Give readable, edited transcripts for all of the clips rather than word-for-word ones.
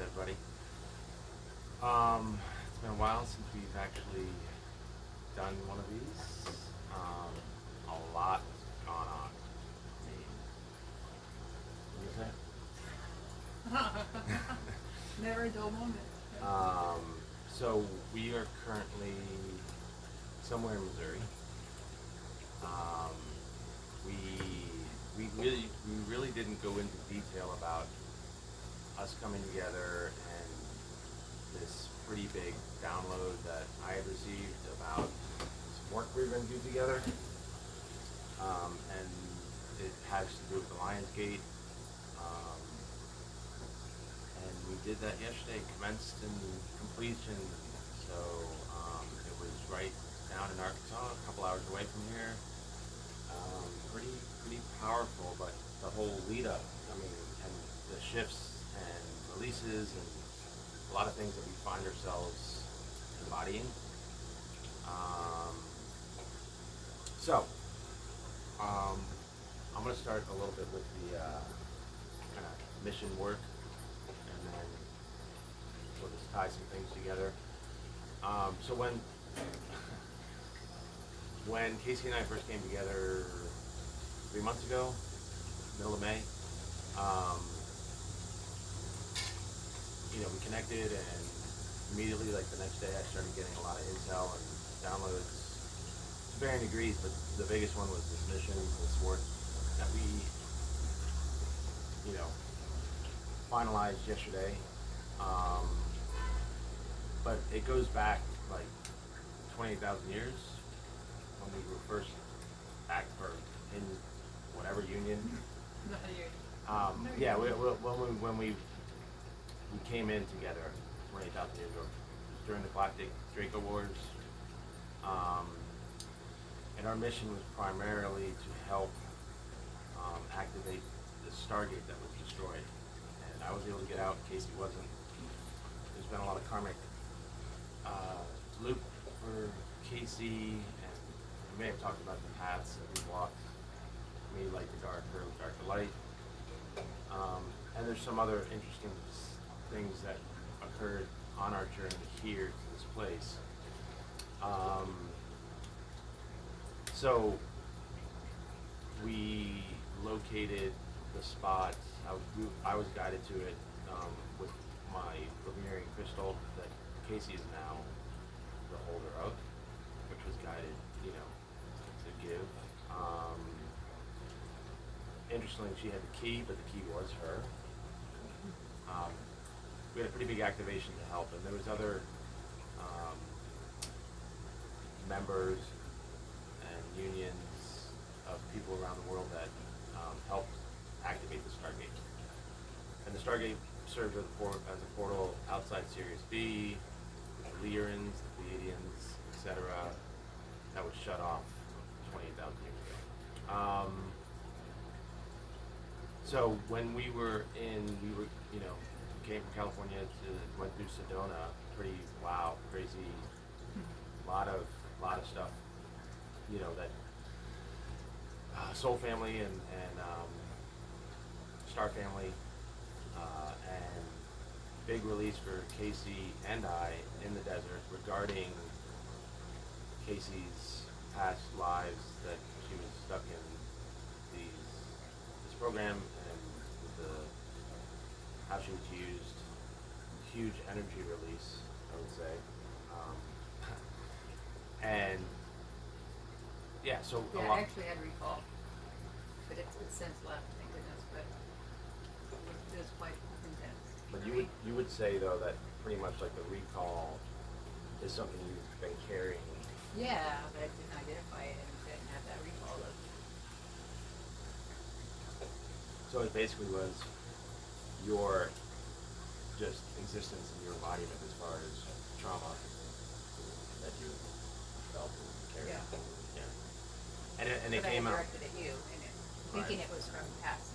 everybody? It's been a while since we've actually done one of these. A lot has gone on. I mean, what do you say? Never a dull moment. So we are currently somewhere in Missouri. Um, we we really didn't go into detail about us coming together and this pretty big download that I had received about some work we were going to do together. And it has to do with the Lionsgate. Um, and we did that yesterday, commenced and completion. So it was right down in Arkansas, a couple hours away from here. Pretty powerful, but the whole lead up, I mean, and the shifts and releases and a lot of things that we find ourselves embodying. Um, so, um, I'm going to start a little bit with the kind of mission work, and then we'll just tie some things together. So when Casey and I first came together 3 months ago, middle of May, um, we connected, and immediately, like the next day, I started getting a lot of intel and downloads to varying degrees, but the biggest one was this mission, this work that we, finalized yesterday. Um, but it goes back like 28,000 years when we were first back or in whatever union. Yeah, when we came in together 28,000 years ago during the Galactic Draco Wars, and our mission was primarily to help activate the Stargate that was destroyed. And I was able to get out. Casey wasn't. There's been a lot of karmic loop for Casey, and we may have talked about the paths that we walked. Me, light to dark, her dark to light. And there's some other interesting things that occurred on our journey here to this place. So we located the spot. I was guided to it with my Lemurian crystal that Casey is now the holder of, which was guided, to give. Interestingly, she had the key, but the key was her. We had a pretty big activation to help, and there was other members and unions of people around the world that helped activate the Stargate. And the Stargate served as a portal outside Sirius B, the Lyrians, the Pleiadians, etc., that was shut off 28,000 years ago. So when we came from California went through Sedona, pretty crazy, lot of stuff, that Soul Family and Star Family, and big release for Casey and I in the desert regarding Casey's past lives that she was stuck in this program, and how she was used. Huge energy release, I would say. And yeah, so Yeah, a I lot. actually had recall, but it's since left, thank goodness. But it was quite intense. But you would say though that pretty much like the recall is something you've been carrying. Yeah, but I didn't identify it and didn't have that recall of. So it basically was your just existence and your embodiment as far as trauma that you felt and carried. Yeah. And it But came I out. directed at you, and thinking it was from past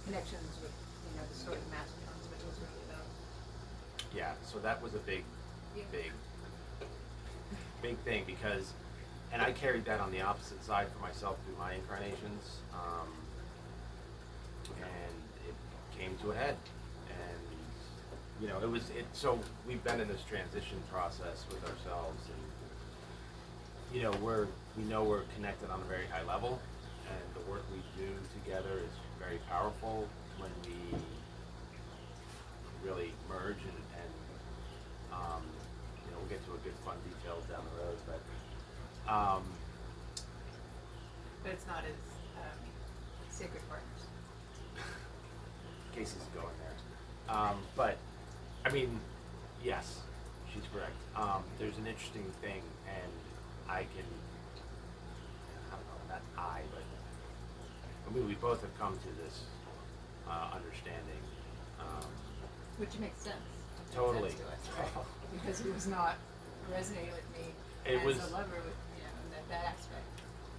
connections with, the sort of mastodons, but it was really about. Yeah. So that was a big thing because, and I carried that on the opposite side for myself through my incarnations, and it came to a head, and you know, so we've been in this transition process with ourselves, and, you know, we know we're connected on a very high level, and the work we do together is very powerful when we really merge, and you know, we'll get to a good fun details down the road, but But it's not as sacred partners. Casey's going there. But I mean, yes, she's correct. There's an interesting thing, and I don't know, not but I mean, we both have come to this understanding. Which makes sense. Totally. Makes sense to us, right? Because it was not resonating with me It as was- a lover with, you know, that aspect.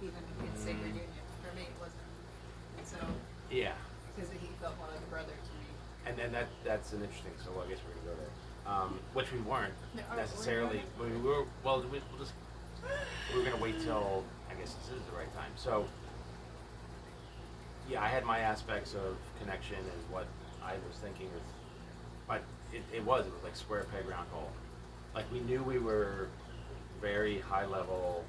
Even in sacred union, for me it wasn't. And so, Yeah, because he felt more like a brother to me. and then that's an interesting. So I guess we're gonna go there, which we weren't No, necessarily. we're We were well. We'll just we were gonna wait till I guess this is the right time. So yeah, I had my aspects of connection and what I was thinking with, but it was like square peg round hole. Like we knew we were very high level.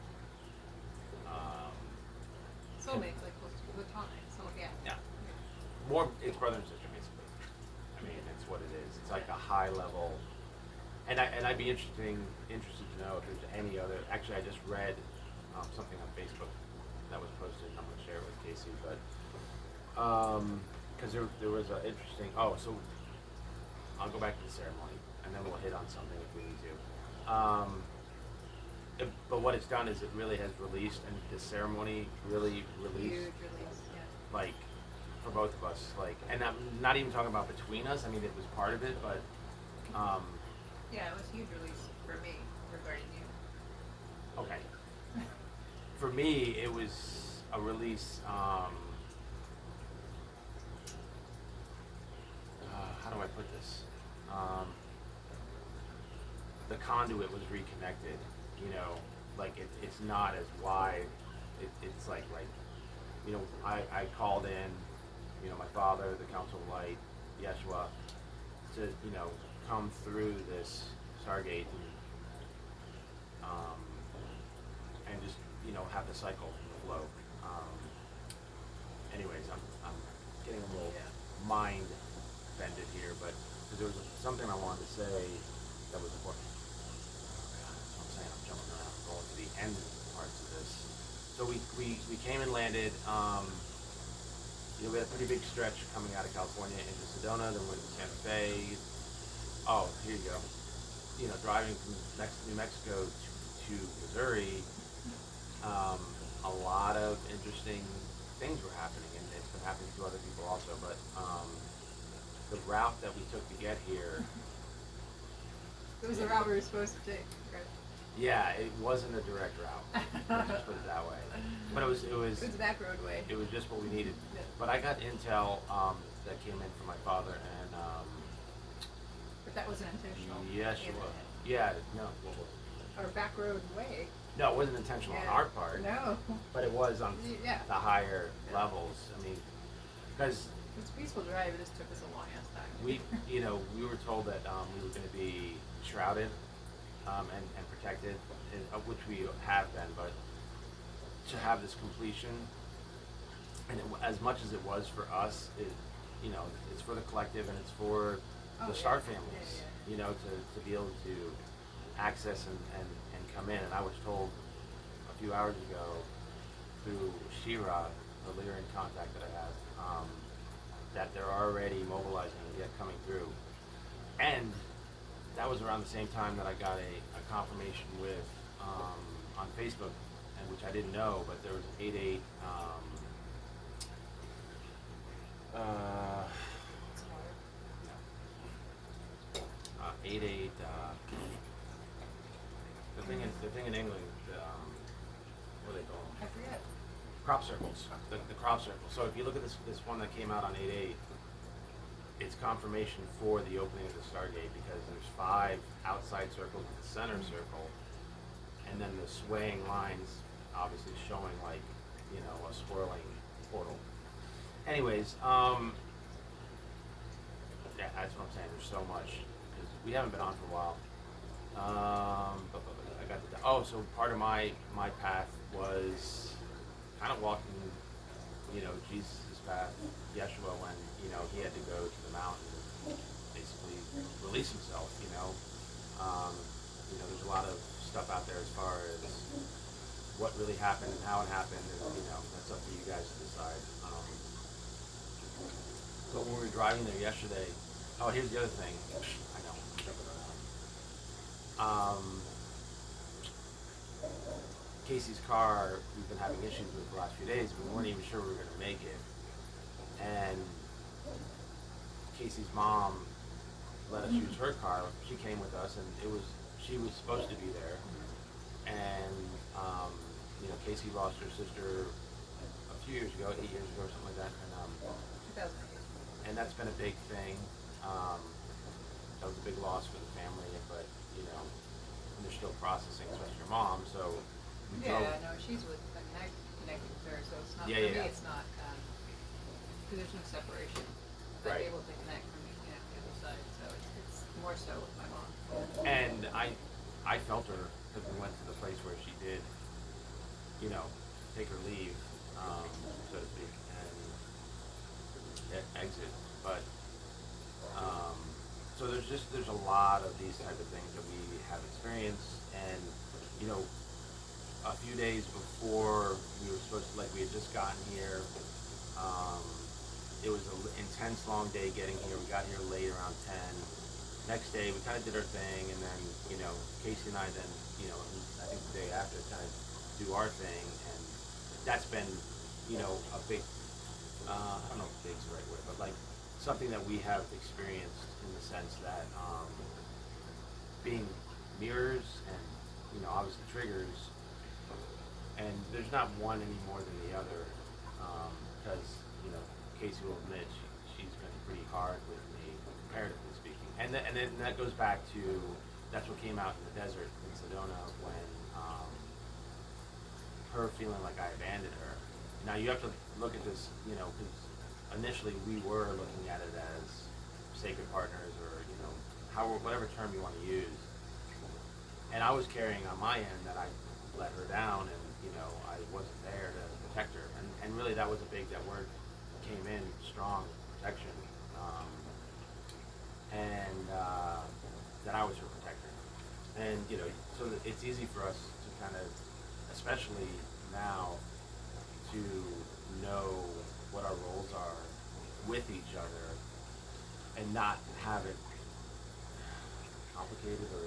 Soulmates, like platonic, so yeah. Yeah. More, it's brother and sister basically. I mean, it's what it is. It's like a high level, and I'd be interested to know if there's any other. Actually, I just read something on Facebook that was posted. And I'm gonna share it with Casey, but because there was an interesting. Oh, so I'll go back to the ceremony, and then we'll hit on something if we need to. But what it's done is it really has released, and the ceremony really released, Huge release, yeah. like, for both of us, like, and I'm not even talking about between us. I mean, it was part of it, but Yeah, it was a huge release for me regarding you. okay. For me, it was a release. How do I put this? The conduit was reconnected. You know, like it's not as wide. It's like, you know, I called in, you know, my father, the Council of Light, Yeshua, to, you know, come through this Stargate and just, you know, have the cycle flow. Anyways, I'm getting a little mind bended here, but 'cause there was something I wanted to say that was important. That's what I'm saying. I'm jumping around, going to the end parts of this. So we came and landed. You know, we had a pretty big stretch coming out of California into Sedona, then went to Santa Fe. Oh, here you go. You know, driving from New Mexico to Missouri, a lot of interesting things were happening, and it's been happening to other people also. But the route that we took to get here, It was the route we were supposed to take, right? yeah, it wasn't a direct route. Let's just put it that way. But it was It was back roadway. it was just what we needed. Yeah. But I got intel that came in from my father, and But that wasn't intentional. Yeshua. Yeah, no, Or back road way. no, it wasn't intentional on Yeah. our part. No. But it was on Yeah. the higher Yeah. levels. I mean, because It's a peaceful drive, it just took us a long ass time. we were told that we were going to be shrouded and protected, which we have been, but to have this completion, and as much as it was for us, it's for the collective, and it's for Oh, the yeah. Star families, Yeah. you know, to be able to access and come in. And I was told a few hours ago through Shira, the Lyran contact that I have, that they're already mobilizing and yet coming through. And that was around the same time that I got a confirmation with on Facebook, and which I didn't know, but there was an 8/8 8/8 the thing in England, what do they call them? I forget. Crop circles, the crop circle. So if you look at this one that came out on 8/8, it's confirmation for the opening of the Stargate, because there's 5 outside circles in the center circle, and then the swaying lines obviously showing like, you know, a swirling portal. Anyways, yeah, that's what I'm saying. There's so much because we haven't been on for a while. I got so part of my path was kind of walking, Jesus' path, Yeshua, when he had to go to the mountain, and basically release himself. There's a lot of stuff out there as far as what really happened and how it happened, and that's up to you guys to decide. But when we were driving there yesterday, here's the other thing. I know, I'm jumping around. Casey's car, we've been having issues with the last few days. We weren't even sure we were going to make it. And Casey's mom let us use her car. She came with us, and she was supposed to be there. And, Casey lost her sister a few years ago, 8 years ago or something like that. And, 2008. and that's been a big thing. That was a big loss for the family, but, and they're still processing, especially your mom, so. No, she's with connected with her, so it's not, for me, it's not, because there's no separation. I'm Right. able to connect from, the other side, so it's more so with my mom. And I felt her, because we went to the place where she did, take her leave, so to speak, and exit, but, so there's a lot of these type of things that we have experienced, and, a few days before we were supposed to, we had just gotten here, it was an intense long day getting here. We got here late around 10. Next day we kind of did our thing, and then, Casey and I then, I think the day after kind of do our thing, and that's been, a big, I don't know if big's the right word, but something that we have experienced in the sense that, being mirrors and, obviously triggers, and there's not one any more than the other, because, Casey will admit she's been pretty hard with me, comparatively speaking, and then that goes back to, that's what came out in the desert in Sedona when, her feeling like I abandoned her. Now you have to look at this, because initially we were looking at it as sacred partners, or, whatever term you want to use, and I was carrying on my end that I let her down, and, I wasn't there to protect her, and really that was that word came in strong, protection, and that I was her protector, and so that it's easy for us to kind of, especially now, to know what our roles are with each other, and not have it complicated or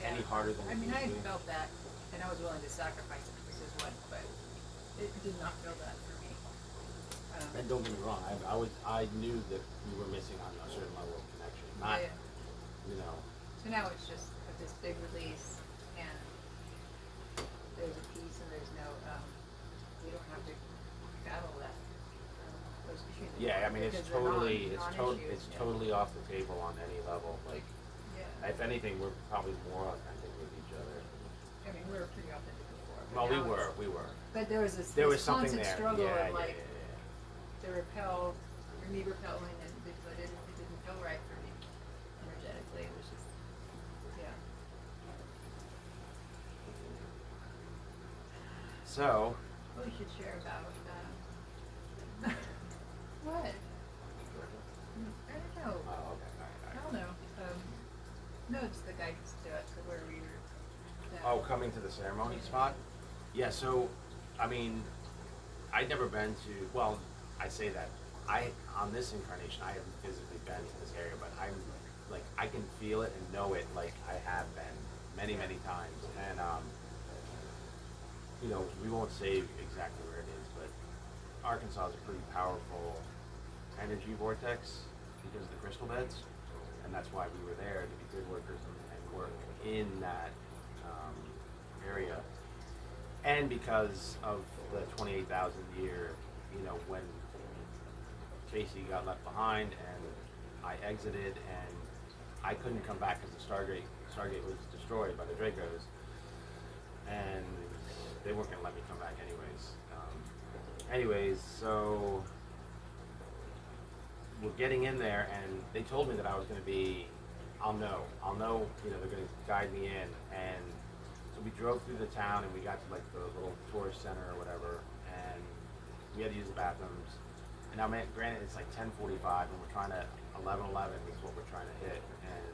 any harder than it needs to I be. felt that, and I was willing to sacrifice it, this is what, but it did not feel that for me. And don't get me wrong, I knew that we were missing on a certain level of connection. Not, So now it's just this big release, and there's a peace, and there's no, we don't have to battle that, those issues. Yeah, I mean, it's because they're it's non-issues, totally off the table on any level. Yeah. If anything, we're probably more authentic with each other. I mean, we were pretty authentic before. but Well, now it's- we were. But there was this something constant there. struggle Yeah, of yeah. to repel, or me repelling, and but it didn't feel right for me energetically. It was just, yeah. So, Well, you should share about what? I don't know. oh, okay, all I right. don't know. No, it's the guidance to where we were. Oh, coming to the ceremony spot? Yeah, so, I mean, I'd never been to, well, I say that, on this incarnation, I haven't physically been to this area, but I can feel it and know it like I have been many, many times, and, we won't say exactly where it is, but Arkansas is a pretty powerful energy vortex because of the crystal beds, and that's why we were there, to be good workers and work in that area, and because of the 28,000 year, when Casey got left behind and I exited, and I couldn't come back because the Stargate was destroyed by the Dracos, and they weren't going to let me come back anyways. So we're getting in there, and they told me that I was going to be I'll know, you know, they're gonna guide me in, and so we drove through the town and we got to like the little tourist center or whatever, and we had to use the bathrooms. And now, man, granted, it's like 10:45, and we're trying to 11:11 is what we're trying to hit, and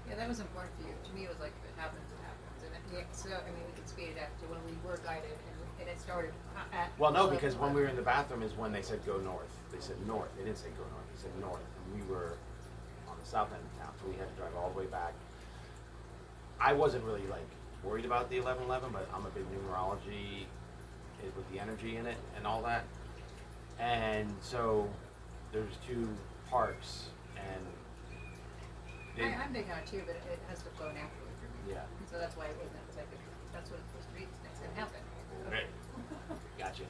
Yeah, that was important for you. To me, it was like, if it happens, it happens. And so, I mean, we could speed it up to when we were guided, and it started at. well, no, because when we were in the bathroom is when they said go north. They said north. They didn't say go north. They said north, and we were on the south end of town, so we had to drive all the way back. I wasn't really like worried about the 11:11, but I'm a big numerology with the energy in it and all that. And so there's two parks, and I'm big on it too, but it has to flow naturally for me. Yeah. And so that's why it wasn't, it's like, that's what it's supposed to be, it's gonna happen. Right. Gotcha.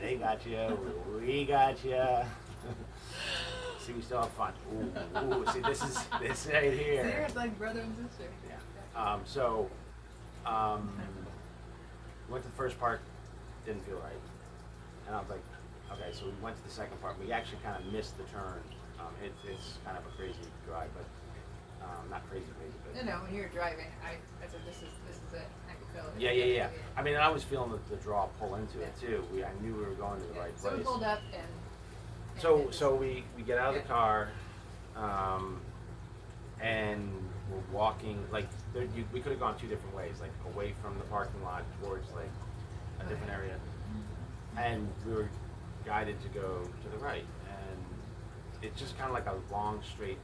They got you. We got you. See, we still have fun. Ooh, see, this right here. They're like brother and sister. Yeah. Went to the first part, didn't feel right, and I was like, okay. So we went to the second part. We actually kind of missed the turn. It's kind of a crazy drive, but not crazy, but. No, when you were driving, I said, this is it, I could feel it. Yeah. I mean, I was feeling the draw pull into it too. I knew we were going to the right So place. we pulled up and. So we get out of the car, and we're walking, like, we could have gone two different ways, like away from the parking lot towards like a different area. And we were guided to go to the right, and it's just kind of like a long, straight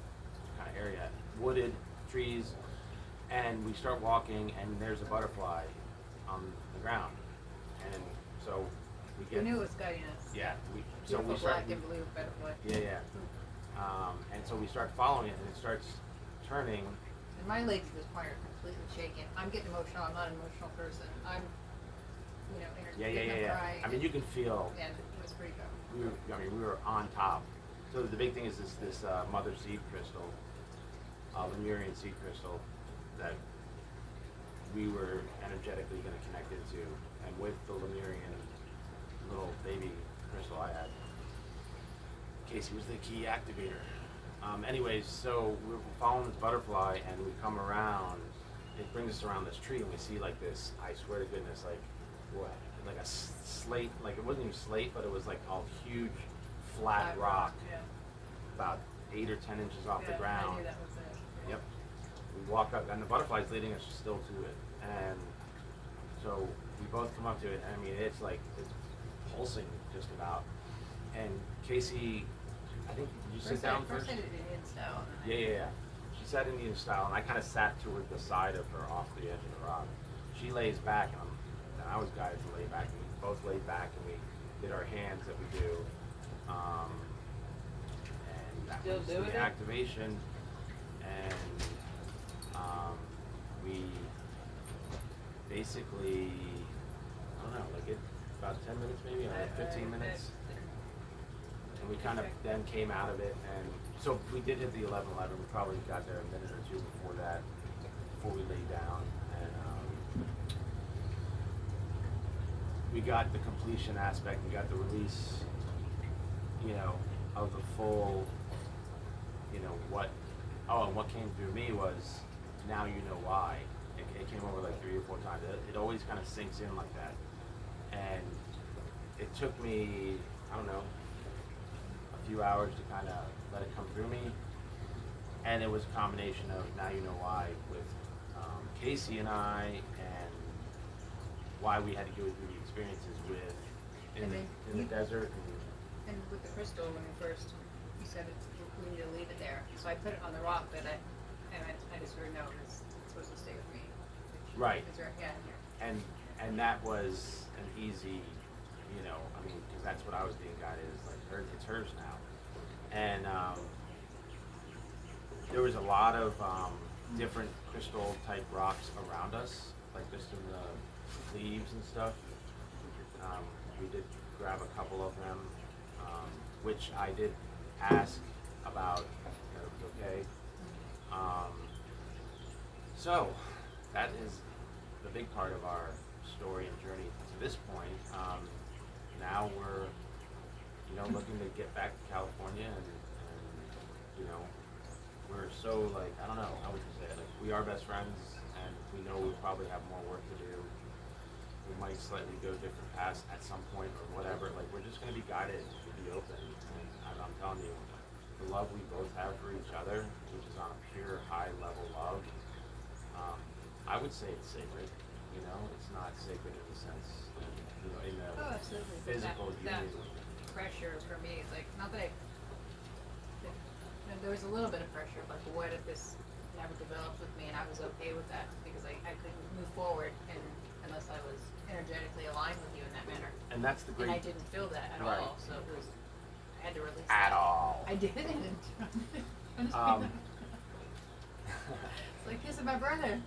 kind of area, wooded, trees, and we start walking, and there's a butterfly on the ground, and so we We get. knew it was guiding us. Yeah, so Beautiful we start. black and blue butterfly. Yeah. And so we start following it, and it starts turning. And my legs at this point are completely shaking. I'm getting emotional. I'm not an emotional person. I'm, Yeah. cry. I mean, you can feel. And it was pretty tough. We were on top. So the big thing is this mother seed crystal, Lemurian seed crystal, that we were energetically going to connect into, and with the Lemurian little baby crystal I had, Casey was the key activator. Anyways, so we're following this butterfly, and we come around. It brings us around this tree, and we see like this. I swear to goodness, like what? Like a slate. Like it wasn't even slate, but it was like a huge flat rock, Yeah. about 8 or 10 inches off the Yeah, ground. I knew that was it. Yep. We walk up, and the butterfly's leading us still to it, and so we both come up to it. I mean, it's like it's pulsing just about. And Casey, I think, did you sit down first? First I did Indian style. And then Yeah. She sat Indian style, and I kind of sat toward the side of her, off the edge of the rock. She lays back, and I was guided to lay back, and we both laid back, and we did our hands that we do. And that Still was doing the it? activation, and we basically, I don't know, like about 10 minutes maybe, or like 15 minutes. And we kind of then came out of it, and so we did hit the 11:11. We probably got there a minute or two before that, before we laid down, and we got the completion aspect. We got the release, of the full, what. Oh, and what came through me was, now you know why. It came over like 3 or 4 times. It always kind of sinks in like that, and it took me, I don't know, a few hours to kind of let it come through me, and it was a combination of now you know why with Casey and I, and why we had to go through the experiences with in the desert. And with the crystal, when we first, you said we need to leave it there. So I put it on the rock, but I just heard, no, it's supposed to stay with me. Right. It's right, yeah, here. And that was an easy, because that's what I was being guided, is like it's hers now. And there was a lot of different crystal type rocks around us, like just in the leaves and stuff. We did grab a couple of them, which I did ask about, if it was okay. So that is the big part of our story and journey to this point. Now we're, looking to get back to California and you know, we're so like, I don't know, how would you say it? Like, we are best friends, and we know we probably have more work to do. We might slightly go different paths at some point or whatever. Like, we're just gonna be guided to be open. And I'm telling you, the love we both have for each other, which is on a pure high level love, I would say it's sacred. You know, it's not sacred in the sense, you know, in the Oh, absolutely. But physical that union. pressure for me, like, not that there was a little bit of pressure, like, what if this never developed with me, and I was okay with that, because I couldn't move forward unless I was energetically aligned with you in that manner. And that's the great. And I didn't feel that at Right. all, so it was, I had to release At that. all. I didn't. It's like kissing my brother.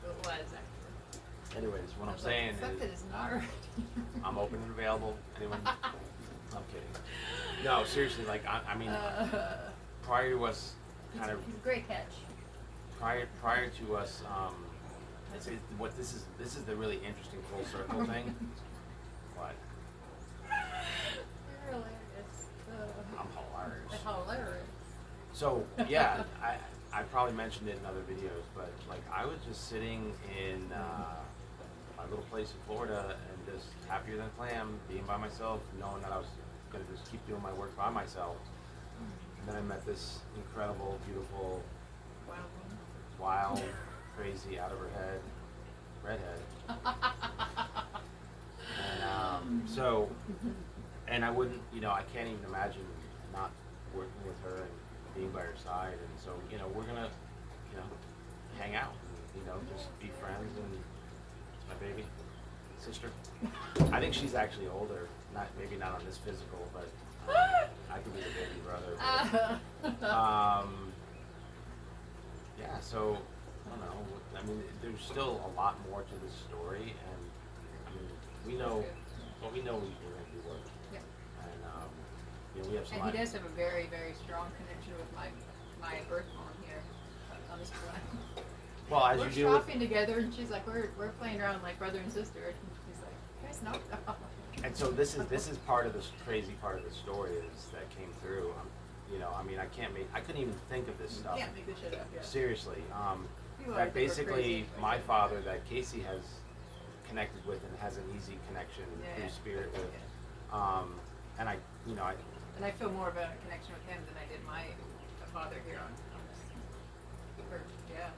It was, actually. Anyways, what I I'm was saying like, something is, is not right. I'm open and available. Anyone? I'm kidding. No, seriously. Like, I mean, prior to us, kind of He's a great catch. prior to us, this is the really interesting full circle thing. What? You're hilarious. I'm hilarious. Hilarious. So yeah, I probably mentioned it in other videos, but like I was just sitting in my little place in Florida and just happier than a clam, being by myself, knowing that I was gonna just keep doing my work by myself. And then I met this incredible, beautiful, Wow. wild, crazy, out of her head redhead. And so, and I wouldn't, you know, I can't even imagine not working with her and being by her side. And so, you know, we're gonna, you know, hang out, and, you know, just be friends. And it's my baby sister. I think she's actually older, maybe not on this physical, but I could be the baby brother. But, yeah, so I don't know. I mean, there's still a lot more to this story, and I mean, we know, well, we know we're going to do work, Yeah. and you know, we have some. And he does have a very, very strong connection with my birth mom here on this planet. Well, as we're you do with, shopping together, and she's like, we're playing around like brother and sister. And he's like, you guys know. and so this is part of this crazy part of the story is that came through. You know, I mean, I couldn't even think of this stuff. Can't make this shit up. Yeah. Seriously, People that think we're basically crazy. my father that Casey has connected with and has an easy connection through spirit with, and I, you know, And I feel more of a connection with him than I did my father here on this earth. Yeah.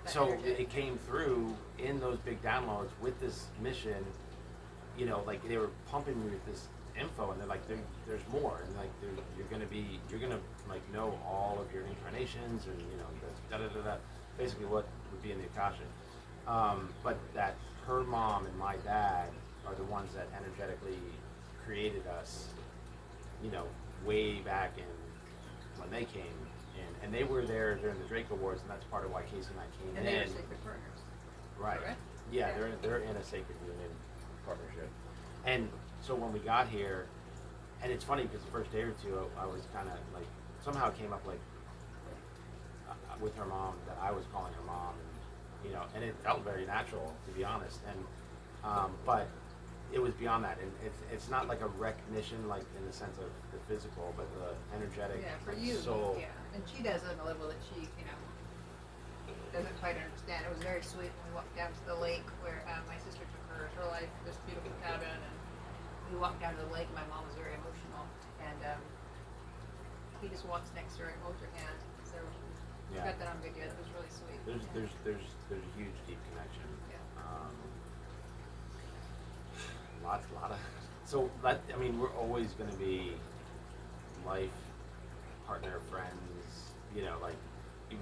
That so energetic. it came through in those big downloads with this mission. You know, like they were pumping me with this info, and they're like, there's more, and like you're gonna like know all of your incarnations, and you know, da da da da. Basically, what would be in the Akasha. But that her mom and my dad are the ones that energetically created us. You know, way back in when they came in, and they were there during the Drake Awards, and that's part of why Casey and I came And in. they were sacred partners. Right. Correct? Yeah, Yeah. they're in a sacred union partnership. And so when we got here, and it's funny because the first day or two, I was kind of like, somehow it came up like with her mom that I was calling her mom, and you know, and it felt very natural to be honest. And but it was beyond that, and it's not like a recognition like in the sense of the physical, but the energetic Yeah, for you. soul. Yeah. And she does it on a level that she, you know, doesn't quite understand. It was very sweet when we walked down to the lake where my sister took her life, this beautiful cabin, and we walked down to the lake. And my mom was very emotional, and he just walks next to her and holds her hand. So we Yeah. got that on video. That was really sweet. There's a huge deep connection. Yeah. Lot of. So I mean, we're always going to be life partner, friends. You know, like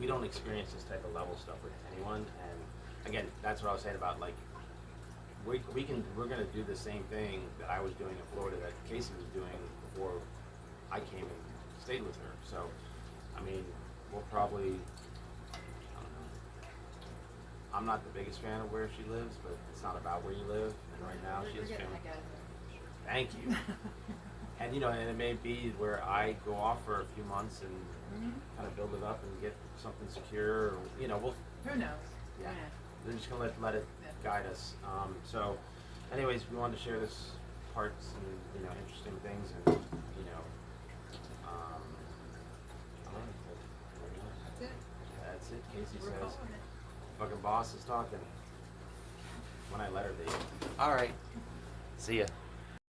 we don't experience this type of level stuff with anyone. And again, that's what I was saying about like we're going to do the same thing that I was doing in Florida that Casey was doing before I came and stayed with her. So I mean, we'll probably. I'm not the biggest fan of where she lives, but it's not about where you live. And right now, she We're has getting family. the heck out of here. Thank you. And you know, and it may be where I go off for a few months and kind of build it up and get something secure. Or, you know, we'll. Who knows? Yeah. Who knows? We're just gonna let it Yeah. guide us. So, anyways, we wanted to share this parts and you know interesting things and you know Casey We're says, calling it. fucking boss is talking. When I let her be. All right. See ya.